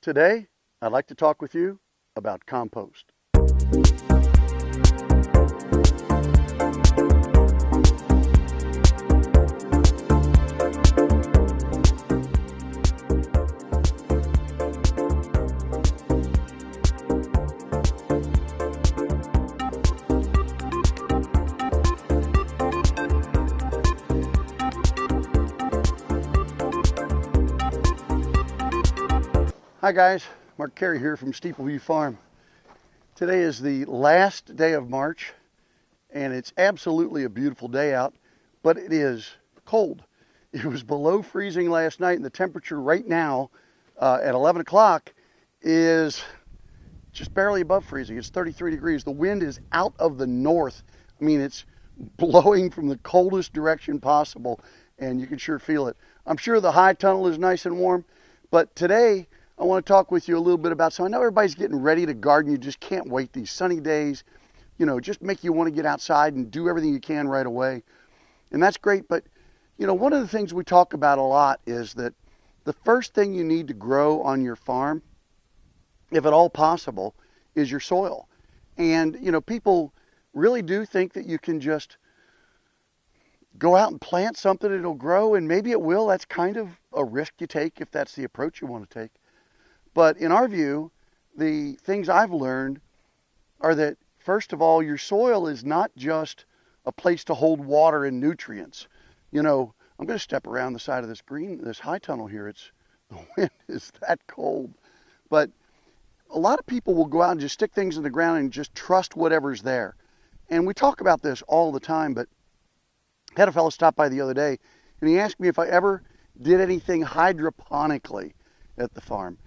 Today, I'd like to talk with you about compost. Hi guys, Mark Carey here from Steepleview Farm. Today is the last day of March and it's absolutely a beautiful day out, but it is cold. It was below freezing last night and the temperature right now at 11 o'clock is just barely above freezing. It's 33 degrees. The wind is out of the north. I mean, it's blowing from the coldest direction possible and you can sure feel it. I'm sure the high tunnel is nice and warm, but today I want to talk with you a little bit about, so I know everybody's getting ready to garden. You just can't wait. These sunny days, just make you want to get outside and do everything you can right away. And that's great. But, one of the things we talk about a lot is that the first thing you need to grow on your farm, if at all possible, is your soil. And, people really do think that you can just go out and plant something, it'll grow, and maybe it will. That's kind of a risk you take if that's the approach you want to take. But in our view, the things I've learned are that, first of all, your soil is not just a place to hold water and nutrients. I'm going to step around the side of this high tunnel here. The wind is that cold. But a lot of people will go out and just stick things in the ground and just trust whatever's there. And we talk about this all the time, but I had a fellow stop by the other day, and he asked me if I ever did anything hydroponically at the farm.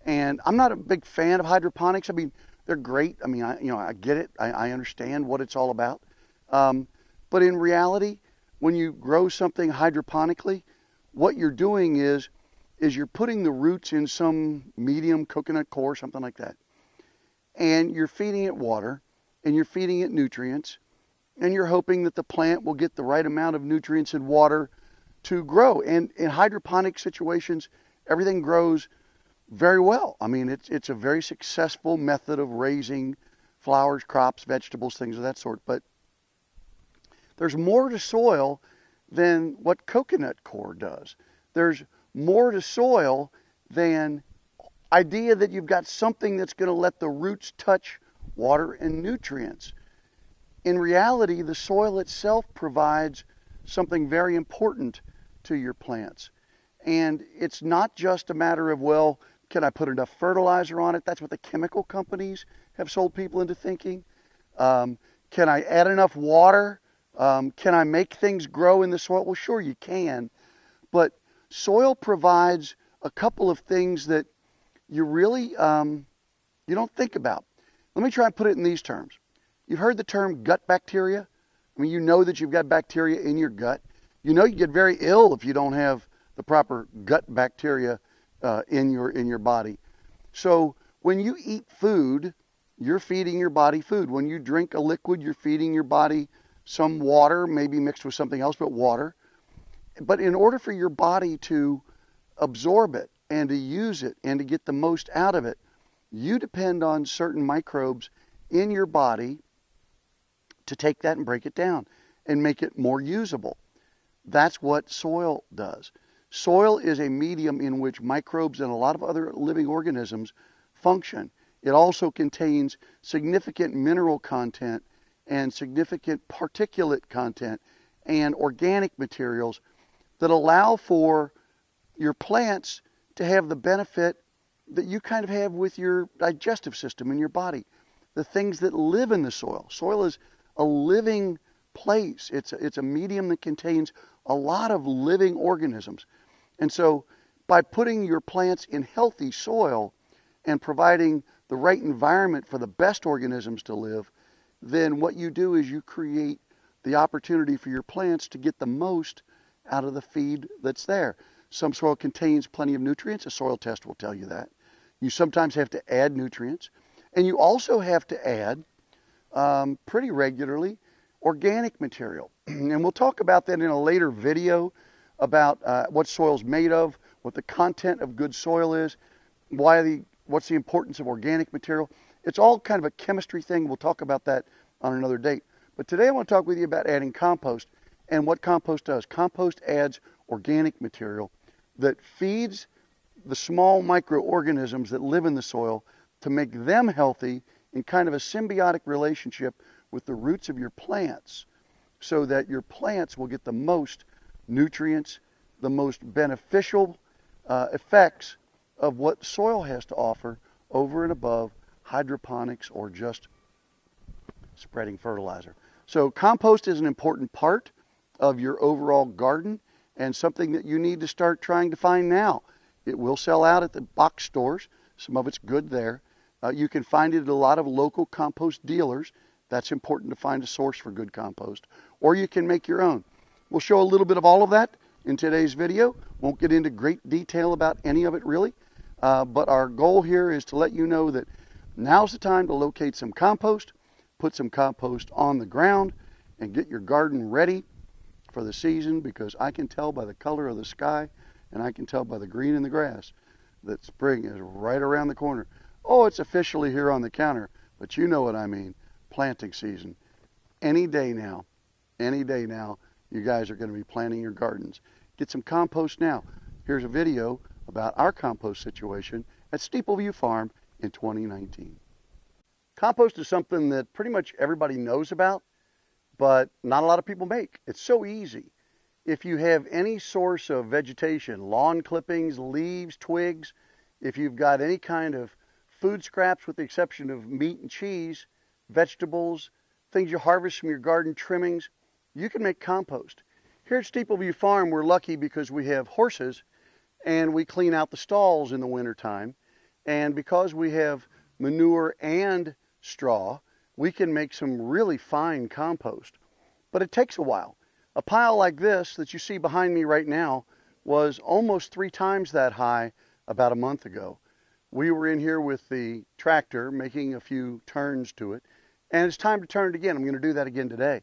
And I'm not a big fan of hydroponics. I mean, they're great. I mean, I get it. I understand what it's all about. But in reality, when you grow something hydroponically, what you're doing is you're putting the roots in some medium coconut coir, something like that. And you're feeding it water, and you're feeding it nutrients, and you're hoping that the plant will get the right amount of nutrients and water to grow. And in hydroponic situations, everything grows very well. I mean, it's a very successful method of raising flowers, crops, vegetables, things of that sort. But there's more to soil than what coconut coir does. There's more to soil than idea that you've got something that's going to let the roots touch water and nutrients. In reality, the soil itself provides something very important to your plants. And it's not just a matter of, well, can I put enough fertilizer on it? That's what the chemical companies have sold people into thinking. Can I add enough water? Can I make things grow in the soil? Well, sure you can. But soil provides a couple of things that you really you don't think about. Let me try and put it in these terms. You've heard the term gut bacteria. I mean, you know that you've got bacteria in your gut. You know you get very ill if you don't have the proper gut bacteria in your body. So when you eat food, you're feeding your body food. When you drink a liquid, you're feeding your body some water, maybe mixed with something else, but water. But in order for your body to absorb it and to use it and to get the most out of it, you depend on certain microbes in your body to take that and break it down and make it more usable. That's what soil does. Soil is a medium in which microbes and a lot of other living organisms function. It also contains significant mineral content and significant particulate content and organic materials that allow for your plants to have the benefit that you kind of have with your digestive system in your body. The things that live in the soil. Soil is a living place. It's a medium that contains a lot of living organisms. And so by putting your plants in healthy soil and providing the right environment for the best organisms to live, then what you do is you create the opportunity for your plants to get the most out of the feed that's there. Some soil contains plenty of nutrients. A soil test will tell you that. You sometimes have to add nutrients. And you also have to add, pretty regularly, organic material. And we'll talk about that in a later video about what soil's made of, what the content of good soil is. what's the importance of organic material. It's all kind of a chemistry thing. We'll talk about that on another date. But today I want to talk with you about adding compost and what compost does. Compost adds organic material that feeds the small microorganisms that live in the soil to make them healthy in kind of a symbiotic relationship with the roots of your plants, so that your plants will get the most nutrients, the most beneficial effects of what soil has to offer over and above hydroponics or just spreading fertilizer. So compost is an important part of your overall garden and something that you need to start trying to find now. It will sell out at the box stores. Some of it's good there. You can find it at a lot of local compost dealers. That's important to find a source for good compost. Or you can make your own. We'll show a little bit of all of that in today's video. Won't get into great detail about any of it really. But our goal here is to let you know that now's the time to locate some compost, put some compost on the ground, and get your garden ready for the season, because I can tell by the color of the sky and I can tell by the green in the grass that spring is right around the corner. Oh, it's officially here on the counter, but you know what I mean. Planting season. Any day now, you guys are going to be planting your gardens. Get some compost now. Here's a video about our compost situation at Steepleview Farm in 2019. Compost is something that pretty much everybody knows about, but not a lot of people make. It's so easy. If you have any source of vegetation, lawn clippings, leaves, twigs, if you've got any kind of food scraps with the exception of meat and cheese, vegetables, things you harvest from your garden, trimmings, you can make compost. Here at Steepleview Farm, we're lucky because we have horses and we clean out the stalls in the wintertime. And because we have manure and straw, we can make some really fine compost. But it takes a while. A pile like this that you see behind me right now was almost 3 times that high about a month ago. We were in here with the tractor making a few turns to it, and it's time to turn it again. I'm going to do that again today.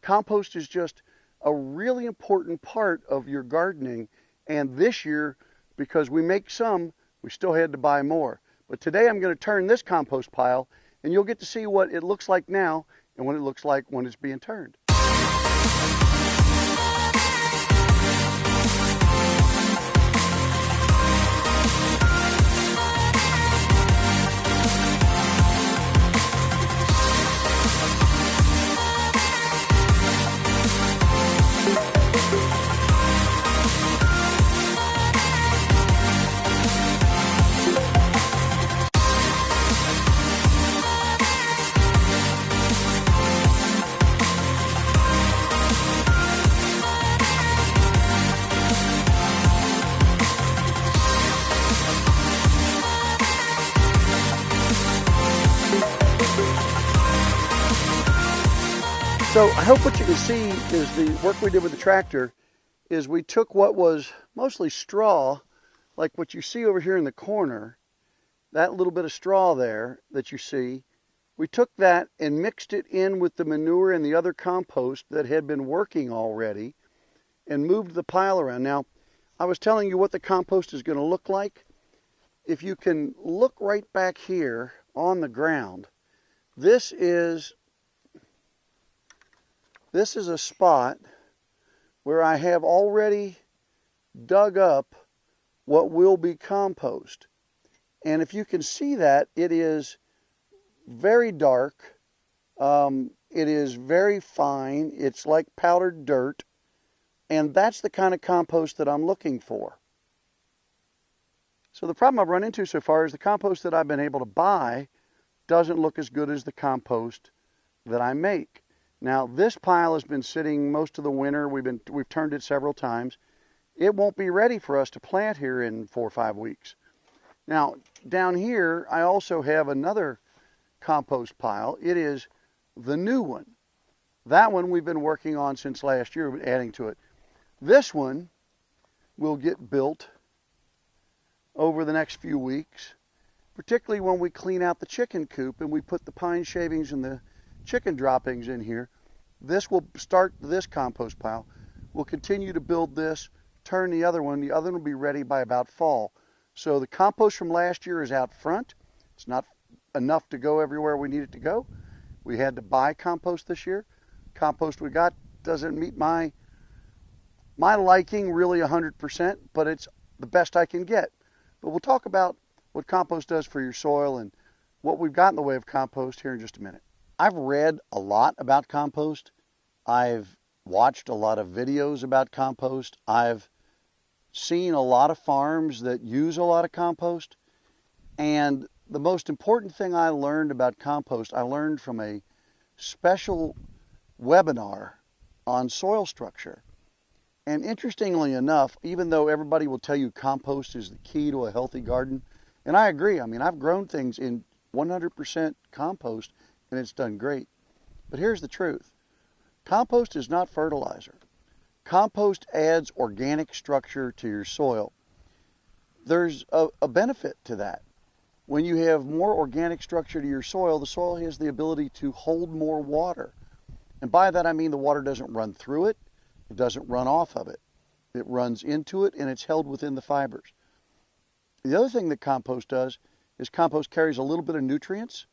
Compost is just a really important part of your gardening, and this year, because we make some, we still had to buy more. But today I'm going to turn this compost pile, and you'll get to see what it looks like now and what it looks like when it's being turned. So I hope what you can see is the work we did with the tractor is we took what was mostly straw, like what you see over here in the corner, that little bit of straw there that you see, we took that and mixed it in with the manure and the other compost that had been working already and moved the pile around. Now, I was telling you what the compost is going to look like. If you can look right back here on the ground, this is a spot where I have already dug up what will be compost. And if you can see that, it is very dark. It is very fine. It's like powdered dirt. And that's the kind of compost that I'm looking for. So the problem I've run into so far is the compost that I've been able to buy doesn't look as good as the compost that I make. Now, this pile has been sitting most of the winter. We've turned it several times. It won't be ready for us to plant here in 4 or 5 weeks. Now, down here, I also have another compost pile. It is the new one. That one we've been working on since last year, adding to it. This one will get built over the next few weeks, particularly when we clean out the chicken coop and we put the pine shavings and the chicken droppings in here. This will start this compost pile. We'll continue to build this, turn the other one. The other one will be ready by about fall. So the compost from last year is out front. It's not enough to go everywhere we need it to go. We had to buy compost this year. Compost we got doesn't meet my liking really 100%, but it's the best I can get. But we'll talk about what compost does for your soil and what we've got in the way of compost here in just a minute. I've read a lot about compost. I've watched a lot of videos about compost. I've seen a lot of farms that use a lot of compost. And the most important thing I learned about compost, I learned from a special webinar on soil structure. And interestingly enough, even though everybody will tell you compost is the key to a healthy garden, and I agree. I mean, I've grown things in 100% compost and it's done great. But here's the truth. Compost is not fertilizer. Compost adds organic structure to your soil. There's a benefit to that. When you have more organic structure to your soil, the soil has the ability to hold more water. And by that I mean the water doesn't run through it, it doesn't run off of it. It runs into it and it's held within the fibers. The other thing that compost does is compost carries a little bit of nutrients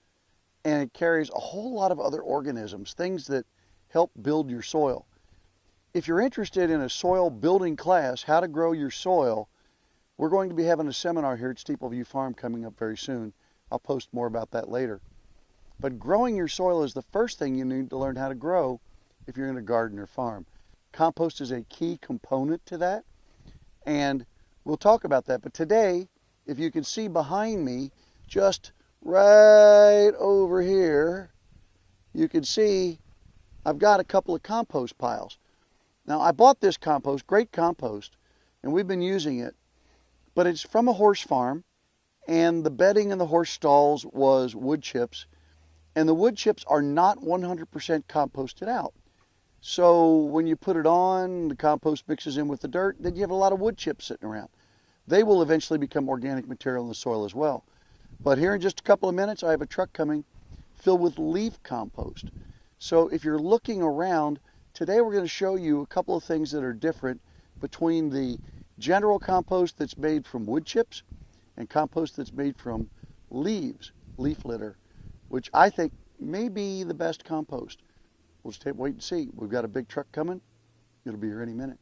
and it carries a whole lot of other organisms, things that help build your soil. If you're interested in a soil building class, how to grow your soil, we're going to be having a seminar here at Steepleview Farm coming up very soon. I'll post more about that later. But growing your soil is the first thing you need to learn how to grow if you're in a garden or farm. Compost is a key component to that, and we'll talk about that. But today, if you can see behind me, just right over here, you can see I've got a couple of compost piles. Now, I bought this compost, great compost, and we've been using it, but it's from a horse farm, and the bedding in the horse stalls was wood chips, and the wood chips are not 100% composted out. So when you put it on, the compost mixes in with the dirt, then you have a lot of wood chips sitting around. They will eventually become organic material in the soil as well. But here in just a couple of minutes, I have a truck coming filled with leaf compost. So if you're looking around, today we're going to show you a couple of things that are different between the general compost that's made from wood chips and compost that's made from leaves, leaf litter, which I think may be the best compost. We'll just wait and see. We've got a big truck coming. It'll be here any minute.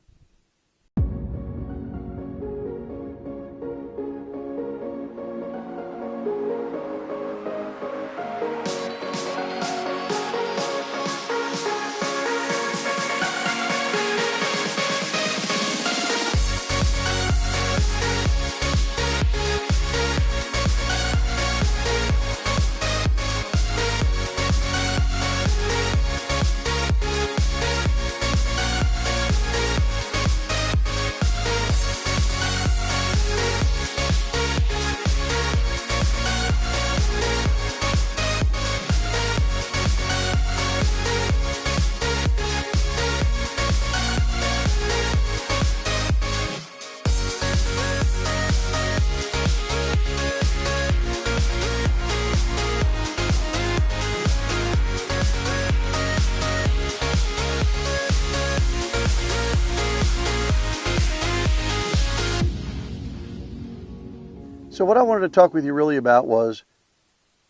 So what I wanted to talk with you really about was,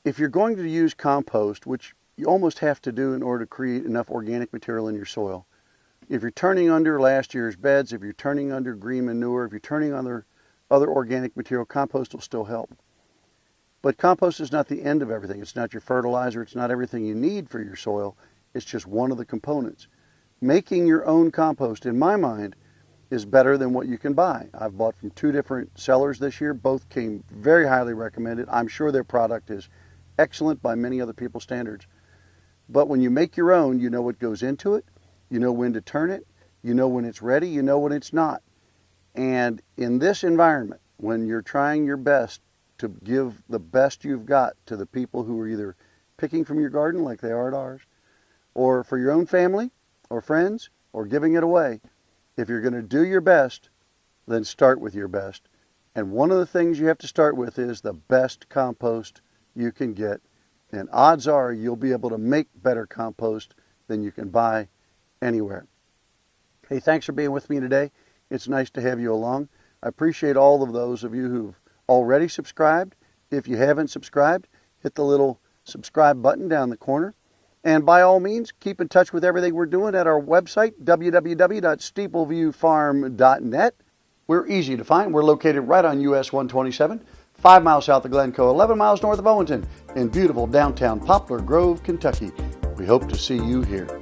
if you're going to use compost, which you almost have to do in order to create enough organic material in your soil, if you're turning under last year's beds, if you're turning under green manure, if you're turning under other organic material, compost will still help. But compost is not the end of everything. It's not your fertilizer. It's not everything you need for your soil. It's just one of the components. Making your own compost, in my mind, is better than what you can buy. I've bought from 2 different sellers this year. Both came very highly recommended. I'm sure their product is excellent by many other people's standards. But when you make your own, you know what goes into it. You know when to turn it. You know when it's ready. You know when it's not. And in this environment, when you're trying your best to give the best you've got to the people who are either picking from your garden like they are at ours, or for your own family or friends, or giving it away, if you're going to do your best, then start with your best. And one of the things you have to start with is the best compost you can get. And odds are you'll be able to make better compost than you can buy anywhere. Hey, thanks for being with me today. It's nice to have you along. I appreciate all of those of you who've already subscribed. If you haven't subscribed, hit the little subscribe button down the corner. And by all means, keep in touch with everything we're doing at our website, www.steepleviewfarm.net. We're easy to find. We're located right on US 127, 5 miles south of Glencoe, 11 miles north of Owenston, in beautiful downtown Poplar Grove, Kentucky. We hope to see you here.